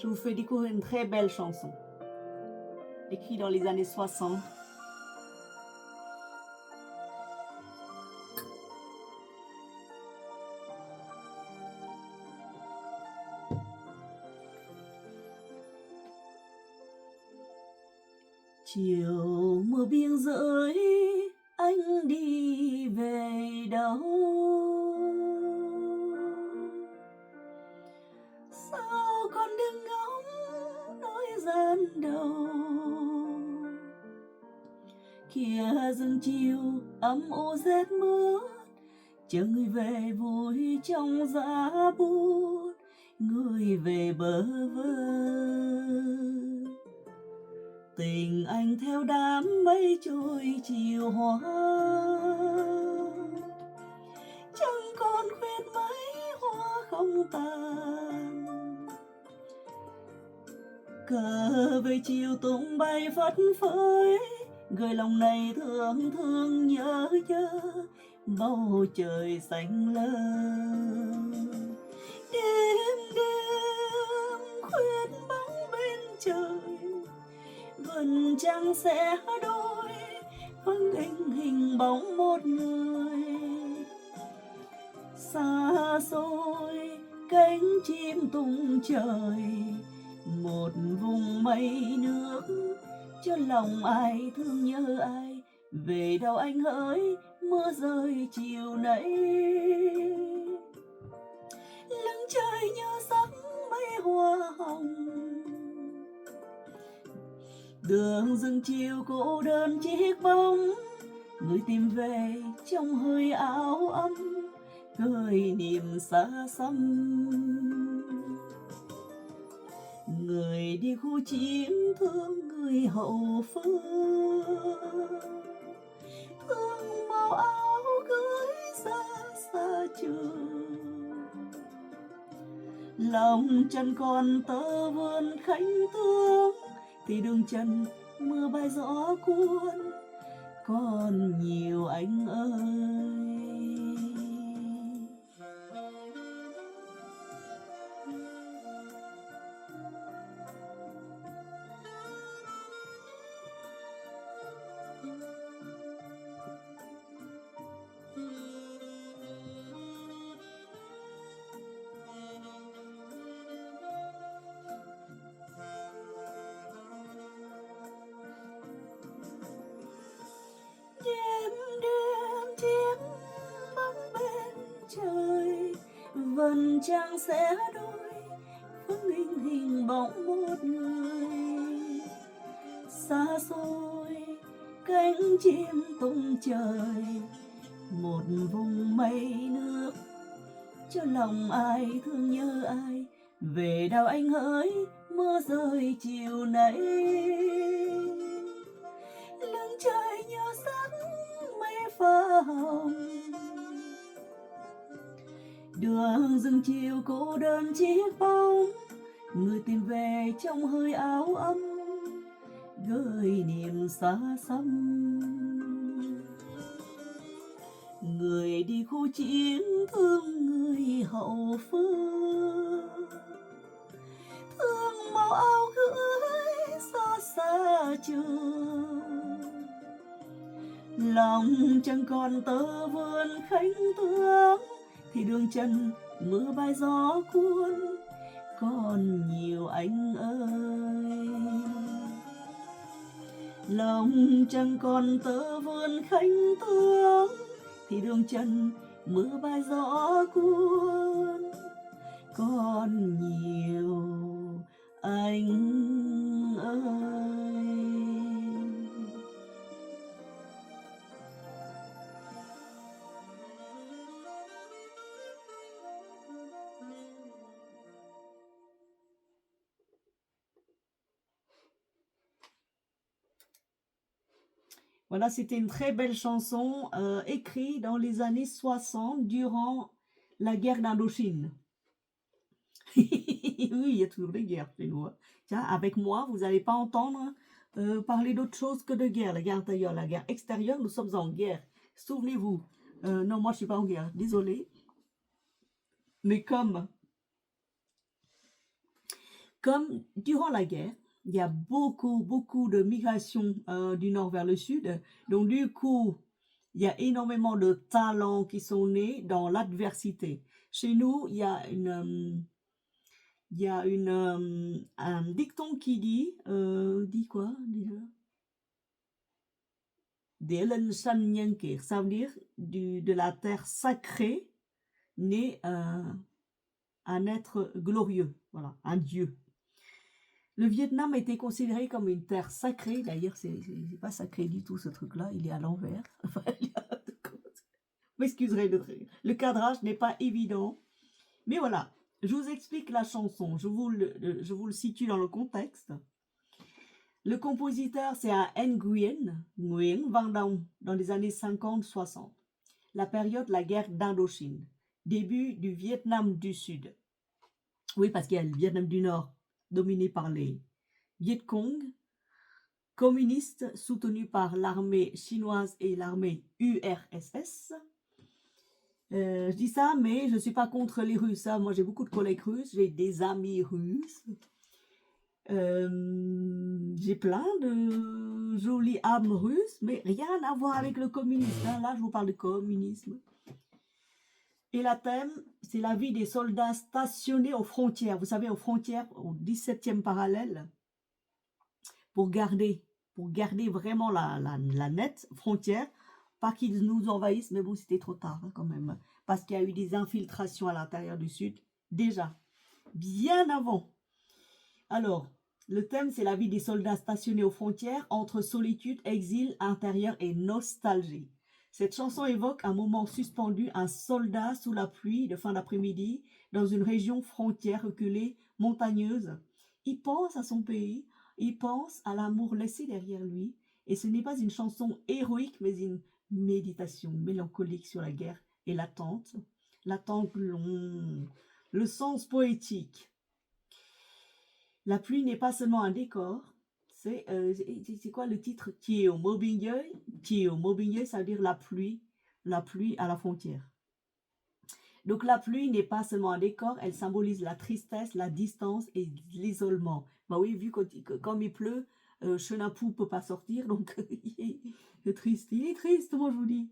Je vous fais découvrir une très belle chanson, écrite dans les années 60. Chiều mưa biên giới, anh đi về đâu? Sao con đừng ngóng nỗi gian đầu? Kìa rừng chiều âm u rét mướt, chờ người về vui trong giá bút, người về bơ vơ. Tình anh theo đám mây trôi chiều hoa, chẳng còn khuyết mấy hoa không tàn. Cờ về chiều tung bay phất phới, người lòng này thương thương nhớ nhớ bầu trời xanh lơ. Đêm đêm khuyết bóng bên trời, vầng trăng sẽ đôi vâng anh hình bóng một người. Xa xôi cánh chim tung trời, một vùng mây nước, cho lòng ai thương nhớ ai. Về đâu anh hỡi mưa rơi chiều nay, lưng trời nhớ sắc mây hoa hồng. Đường rừng chiều cô đơn chiếc bóng, người tìm về trong hơi áo ấm, cười niềm xa xăm. Người đi khu chiến thương người hậu phương, thương màu áo gửi xa xa trường. Lòng chân còn tơ vươn khánh tương, thì đường trần mưa bay gió cuốn, còn nhiều anh ơi. Đêm đêm chiếc bóng bên trời, vầng trăng sẽ đôi vâng hình bóng một người. Xa xôi cánh chim tung trời, một vùng mây nước, cho lòng ai thương nhớ ai. Về đâu anh hỡi mưa rơi chiều nay, lưng trời nhớ sắc mây pha hồng. Đường rừng chiều cô đơn chiếc bóng, người tìm về trong hơi áo ấm, gửi niềm xa xăm. Người đi khu chiến thương người hậu phương, thương màu áo gửi xa xa trường. Lòng chẳng còn tơ vươn khánh tương, thì đường trần mưa bay gió cuốn, còn nhiều anh ơi. Lòng chẳng còn tơ vươn khánh tương, thì đường trần mưa bay gió cuốn, còn nhiều anh ơi. Voilà, c'était une très belle chanson écrite dans les années 60 durant la guerre d'Indochine. Oui, il y a toujours des guerres chez nous. Tiens, avec moi, vous n'allez pas entendre parler d'autre chose que de guerre. La guerre intérieure, la guerre extérieure, nous sommes en guerre. Souvenez-vous. Non, moi, je ne suis pas en guerre. Désolée. Mais comme comme durant la guerre, il y a beaucoup de migration du nord vers le sud. Donc du coup, il y a énormément de talents qui sont nés dans l'adversité. Chez nous, un dicton qui dit quoi déjà? Delen Shan Nyankir, ça veut dire de la terre sacrée naît un être glorieux, voilà, un dieu. Le Vietnam a été considéré comme une terre sacrée. D'ailleurs, c'est pas sacré du tout ce truc-là. Il est à l'envers. Vous m'excuserez, le cadrage n'est pas évident. Mais voilà, je vous explique la chanson. Je vous le situe dans le contexte. Le compositeur, c'est un Nguyen, Nguyen Van Dong, dans les années 50-60. La période, la guerre d'Indochine. Début du Vietnam du Sud. Oui, parce qu'il y a le Vietnam du Nord, dominé par les Viet Cong, communistes soutenus par l'armée chinoise et l'armée URSS. Je dis ça, mais je ne suis pas contre les Russes. Hein. Moi, j'ai beaucoup de collègues russes, j'ai des amis russes. J'ai plein de jolies âmes russes, mais rien à voir avec le communisme. Hein. Là, je vous parle de communisme. Et la thème, c'est la vie des soldats stationnés aux frontières. Vous savez, aux frontières, au 17e parallèle, pour garder vraiment la nette frontière, pas qu'ils nous envahissent, mais bon, c'était trop tard hein, quand même, parce qu'il y a eu des infiltrations à l'intérieur du Sud, déjà, bien avant. Alors, le thème, c'est la vie des soldats stationnés aux frontières, entre solitude, exil intérieur et nostalgie. Cette chanson évoque un moment suspendu, un soldat sous la pluie de fin d'après-midi, dans une région frontière reculée, montagneuse. Il pense à son pays, il pense à l'amour laissé derrière lui, et ce n'est pas une chanson héroïque, mais une méditation mélancolique sur la guerre et l'attente longue, le sens poétique. La pluie n'est pas seulement un décor, c'est quoi le titre? Chiều mưa biên giới, ça veut dire la pluie à la frontière. Donc la pluie n'est pas seulement un décor, elle symbolise la tristesse, la distance et l'isolement. Bah oui, vu comme il pleut, Chenapu ne peut pas sortir, donc il est triste, moi je vous dis.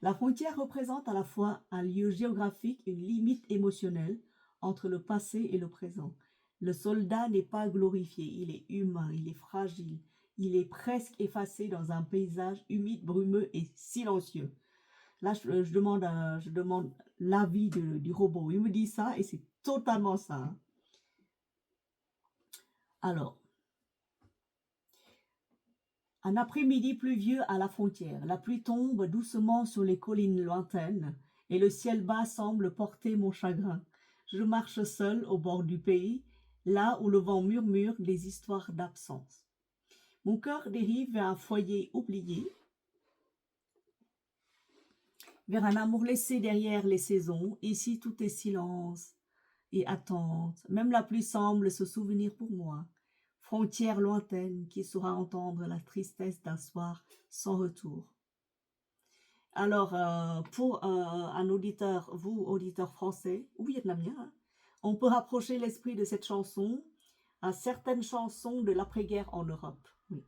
La frontière représente à la fois un lieu géographique, une limite émotionnelle entre le passé et le présent. Le soldat n'est pas glorifié, il est humain, il est fragile, il est presque effacé dans un paysage humide, brumeux et silencieux. Là, je demande l'avis du robot. Il me dit ça et c'est totalement ça. Hein. Alors, un après-midi pluvieux à la frontière. La pluie tombe doucement sur les collines lointaines et le ciel bas semble porter mon chagrin. Je marche seul au bord du pays, là où le vent murmure des histoires d'absence. Mon cœur dérive vers un foyer oublié, vers un amour laissé derrière les saisons. Ici, tout est silence et attente. Même la pluie semble se souvenir pour moi. Frontière lointaine qui saura entendre la tristesse d'un soir sans retour. Alors, pour un auditeur, vous, auditeur français ou vietnamien, hein, on peut rapprocher l'esprit de cette chanson à certaines chansons de l'après-guerre en Europe, oui,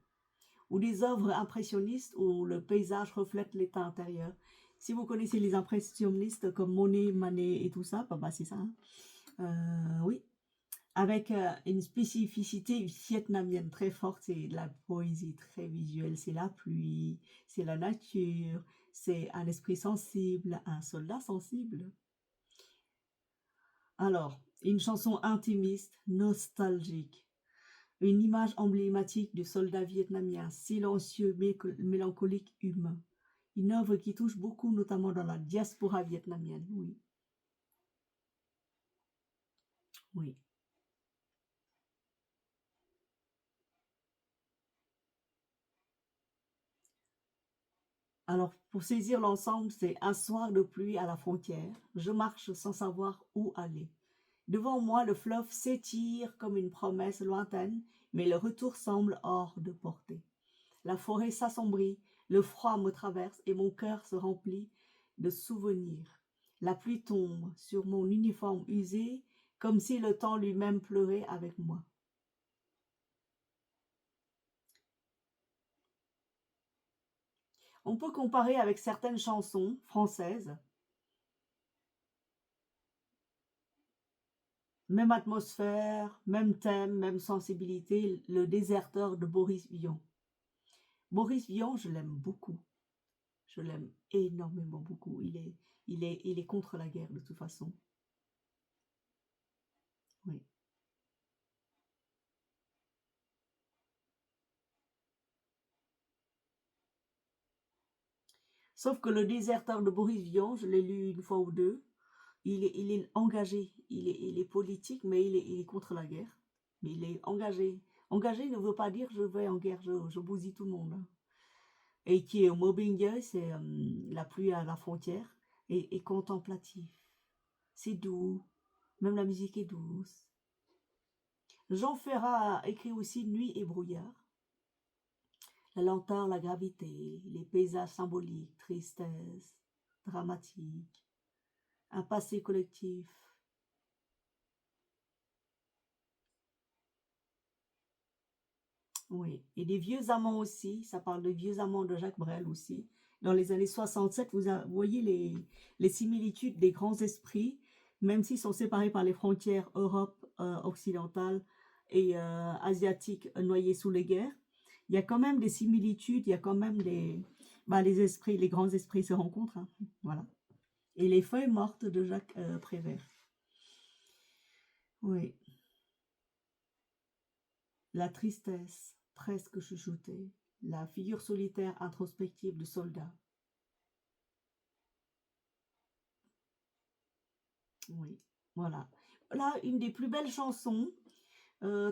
ou des œuvres impressionnistes où le paysage reflète l'état intérieur. Si vous connaissez les impressionnistes comme Monet, Manet et tout ça, bah c'est ça. Hein. Oui, avec une spécificité vietnamienne très forte, c'est de la poésie très visuelle, c'est la pluie, c'est la nature, c'est un esprit sensible, un soldat sensible. Alors, une chanson intimiste, nostalgique, une image emblématique du soldat vietnamien, silencieux, mélancolique, humain. Une œuvre qui touche beaucoup, notamment dans la diaspora vietnamienne, oui. Oui. Alors, pour saisir l'ensemble, c'est un soir de pluie à la frontière. Je marche sans savoir où aller. Devant moi, le fleuve s'étire comme une promesse lointaine, mais le retour semble hors de portée. La forêt s'assombrit, le froid me traverse et mon cœur se remplit de souvenirs. La pluie tombe sur mon uniforme usé, comme si le temps lui-même pleurait avec moi. On peut comparer avec certaines chansons françaises. Même atmosphère, même thème, même sensibilité, Le Déserteur de Boris Vian. Boris Vian, je l'aime beaucoup. Je l'aime énormément beaucoup. Il est contre la guerre de toute façon. Oui. Sauf que Le Déserteur de Boris Vian, je l'ai lu une fois ou deux. Il est engagé. Il est politique, mais il est contre la guerre. Mais il est engagé. Engagé ne veut pas dire je vais en guerre, je bousille tout le monde, hein. Et qui est au mobbing, c'est la pluie à la frontière, et contemplatif. C'est doux, même la musique est douce. Jean Ferrat a écrit aussi Nuit et brouillard. La lenteur, la gravité, les paysages symboliques, tristesse, dramatique, un passé collectif. Oui, et des vieux amants aussi, ça parle de vieux amants de Jacques Brel aussi. Dans les années 67, vous voyez les similitudes des grands esprits, même s'ils sont séparés par les frontières Europe occidentale et asiatique noyées sous les guerres. Il y a quand même des similitudes, il y a quand même les esprits, les grands esprits se rencontrent, hein, voilà. Et les feuilles mortes de Jacques Prévert. Oui, la tristesse, presque chuchotée, la figure solitaire introspective du soldat. Oui, voilà. Là, une des plus belles chansons,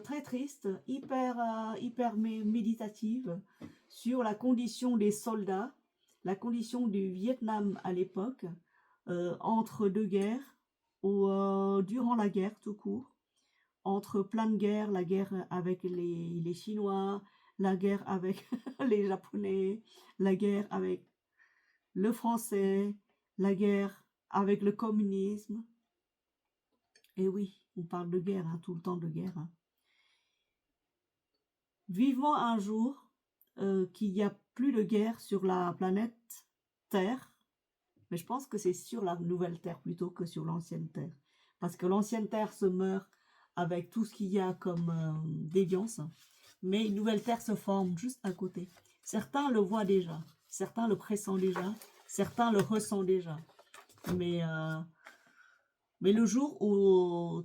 très triste, hyper méditative, sur la condition des soldats, la condition du Vietnam à l'époque, entre deux guerres, ou durant la guerre tout court, entre plein de guerres, la guerre avec les Chinois, la guerre avec les Japonais, la guerre avec le français, la guerre avec le communisme. Et oui, on parle de guerre, hein, tout le temps de guerre, hein. Vivement un jour qu'il n'y a plus de guerre sur la planète Terre, mais je pense que c'est sur la nouvelle Terre plutôt que sur l'ancienne Terre. Parce que l'ancienne Terre se meurt avec tout ce qu'il y a comme déviance, mais une nouvelle Terre se forme juste à côté. Certains le voient déjà, certains le pressentent déjà, certains le ressentent déjà. Mais le jour où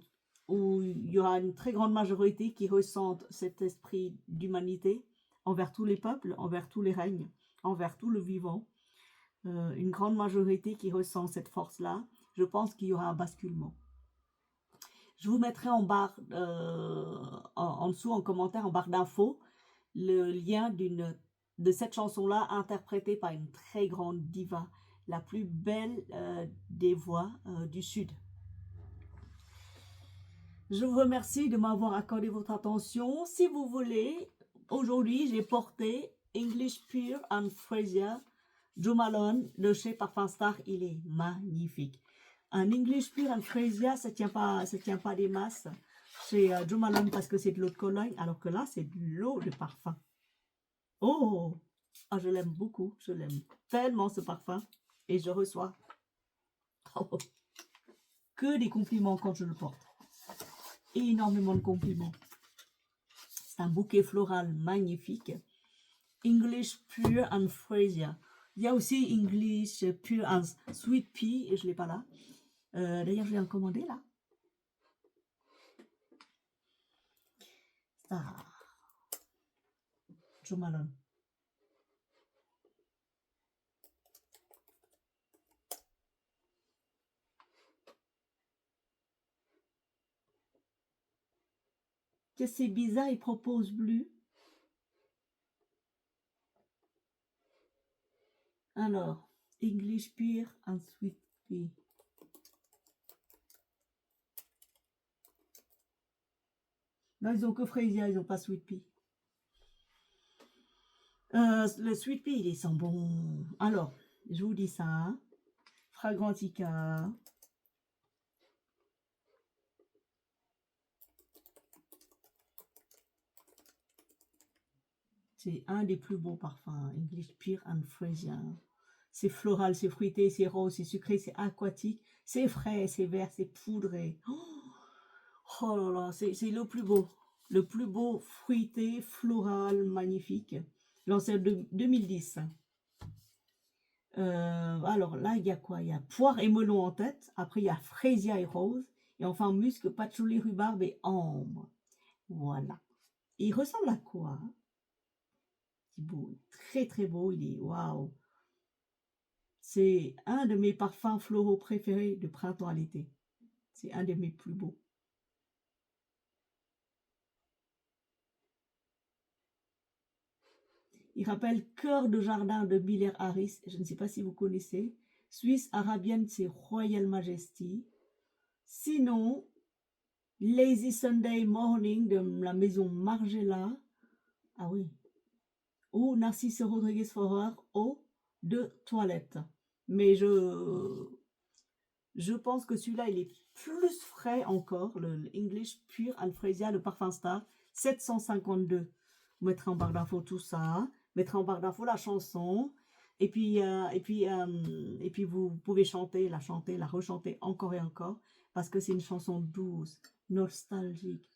il y aura une très grande majorité qui ressentent cet esprit d'humanité envers tous les peuples, envers tous les règnes, envers tout le vivant, une grande majorité qui ressent cette force-là, je pense qu'il y aura un basculement. Je vous mettrai en barre, en dessous, en commentaire, en barre d'infos, le lien de cette chanson-là, interprétée par une très grande diva, la plus belle des voix du Sud. Je vous remercie de m'avoir accordé votre attention. Si vous voulez, aujourd'hui, j'ai porté English Pure and Frasier, Joe Malone, de chez Parfum Star. Il est magnifique. Un English Pure and Frasier, ça tient pas des masses chez Joe Malone parce que c'est de l'eau de Cologne, alors que là, c'est de l'eau de parfum. Oh, ah, je l'aime beaucoup. Je l'aime tellement, ce parfum. Et je reçois que des compliments quand je le porte. Énormément de compliments. C'est un bouquet floral magnifique. English Pure and Frasier. Il y a aussi English Pure and Sweet Pea, et je ne l'ai pas là. D'ailleurs, je vais en commander là. Ah. Joe Malone. Que c'est bizarre, il propose bleu. Alors, English Pure and Sweet Pea. Non, ils ont que Frasier, ils n'ont pas Sweet Pea. Le Sweet Pea, il sent bon. Alors, je vous dis ça, hein. Fragrantica. C'est un des plus beaux parfums. English Pear and Freesia. C'est floral, c'est fruité, c'est rose, c'est sucré, c'est aquatique, c'est frais, c'est vert, c'est poudré. Oh là là, c'est le plus beau. Le plus beau, fruité, floral, magnifique. Lancé en 2010. Alors là, il y a quoi? Il y a poire et melon en tête. Après, il y a fraisia et rose. Et enfin, musc, patchouli, rhubarbe et ambre. Voilà. Et il ressemble à quoi, hein? C'est beau, très très beau. Il est waouh. C'est un de mes parfums floraux préférés de printemps à l'été. C'est un de mes plus beaux. Il rappelle Cœur de jardin de Miller Harris. Je ne sais pas si vous connaissez. Suisse arabienne, c'est Royal Majesty. Sinon, Lazy Sunday Morning de la maison Margiela. Ah oui. Ou Narcisse Rodriguez Forer, eau de toilette. Mais je pense que celui-là, il est plus frais encore. Le English Pure and Freesia, le Parfum Star, 752. Vous mettrez en barre d'infos tout ça. Mettrez en barre d'infos la chanson. Et puis vous pouvez chanter, la rechanter encore et encore. Parce que c'est une chanson douce, nostalgique.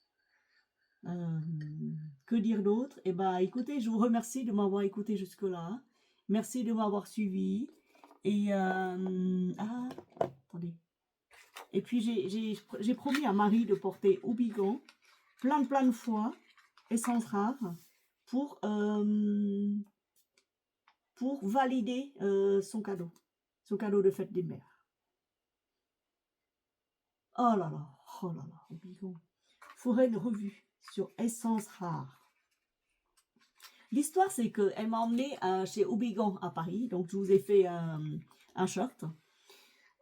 Que dire d'autre? Eh bien, écoutez, je vous remercie de m'avoir écouté jusque-là. Merci de m'avoir suivi. Et attendez. Et puis j'ai promis à Marie de porter Houbigant plein de fois, essence rare, pour valider son cadeau de fête des mères. Oh là là, Houbigant. Faudrait une revue sur essence rare. L'histoire, c'est qu'elle m'a emmené chez Houbigant à Paris, donc je vous ai fait un shirt.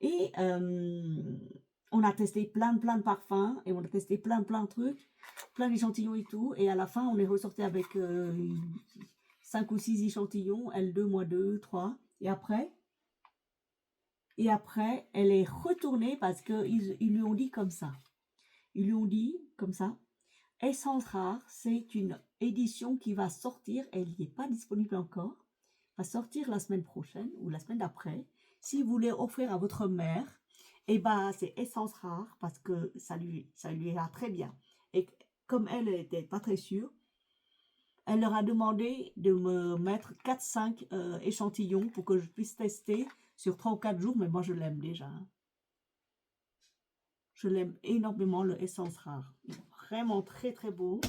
Et on a testé plein de parfums, et on a testé plein de trucs, plein d'échantillons et tout, et à la fin, on est ressorti avec 5 ou 6 échantillons, L2, moi 2, 3, et après, elle est retournée parce qu'ils lui ont dit comme ça. Ils lui ont dit comme ça, Essence Rare, c'est une édition qui va sortir, elle n'y est pas disponible encore, va sortir la semaine prochaine ou la semaine d'après. Si vous voulez offrir à votre mère, eh ben c'est Essence Rare parce que ça lui ira très bien. Et comme elle n'était pas très sûre, elle leur a demandé de me mettre 4-5 échantillons pour que je puisse tester sur 3 ou 4 jours, mais moi je l'aime déjà. Hein. Je l'aime énormément, le Essence Rare. Il est vraiment très très beau.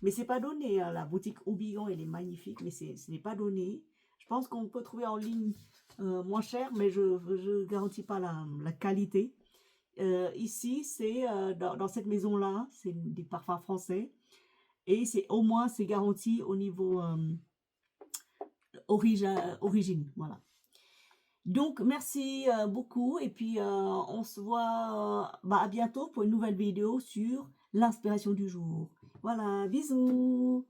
Mais c'est pas donné, hein. La boutique Houbigant, elle est magnifique, mais ce n'est pas donné. Je pense qu'on peut trouver en ligne moins cher, mais je ne garantis pas la qualité. Ici, c'est dans cette maison-là, c'est des parfums français. Et c'est au moins, c'est garanti au niveau origine. Voilà. Donc, merci beaucoup. Et puis, on se voit à bientôt pour une nouvelle vidéo sur l'inspiration du jour. Voilà, bisous.